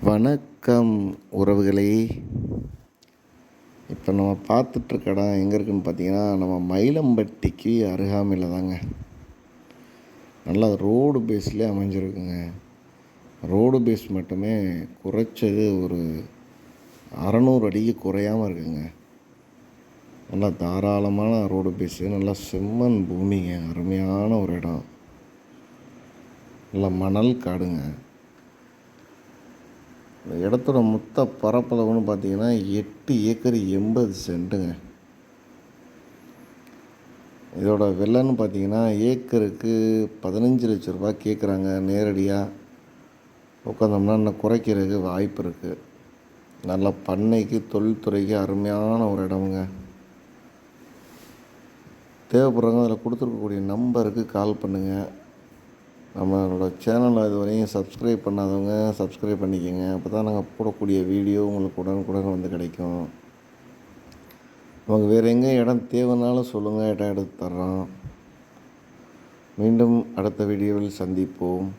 வணக்கம் உறவுகளே. இப்போ நம்ம பார்த்துட்ருக்க இடம் எங்கே இருக்குதுன்னு பார்த்தீங்கன்னா, நம்ம மயிலம்பட்டிக்கு அருகாமையில் தாங்க. நல்லா ரோடு பேஸ்லேயே அமைஞ்சிருக்குங்க. ரோடு பேஸ் மட்டுமே குறைச்சது ஒரு 600 அடிக்கு குறையாமல் இருக்குங்க. நல்லா தாராளமான ரோடு பேஸு, நல்லா செம்மண் பூமிங்க, அருமையான ஒரு இடம். நல்லா மணல் காடுங்க. இந்த இடத்தோட மொத்த பரப்பளவுன்னு பார்த்தீங்கன்னா 8 ஏக்கர் 80 சென்ட்டுங்க. இதோட விலைன்னு பார்த்தீங்கன்னா ஏக்கருக்கு 15 லட்ச ரூபா கேட்குறாங்க. நேரடியாக உட்காந்தோம்னா இன்னும் குறைக்கிறதுக்கு வாய்ப்பு இருக்குது. நல்லா பண்ணைக்கு தொழில்துறைக்கு அருமையான ஒரு இடமுங்க. தேவைப்படுறவங்க அதில் கொடுத்துருக்கக்கூடிய நம்பருக்கு கால் பண்ணுங்கள். நம்மளோட சேனலை இது வரையும் சப்ஸ்கிரைப் பண்ணாதவங்க சப்ஸ்கிரைப் பண்ணிக்கோங்க. அப்போ தான் நாங்கள் போடக்கூடிய வீடியோ உங்களுக்கு உடனுக்குடன் வந்து கிடைக்கும். நமக்கு வேறு எங்கே இடம் தேவைன்னாலும் சொல்லுங்கள், இடம் எடுத்து தர்றோம். மீண்டும் அடுத்த வீடியோவில் சந்திப்போம்.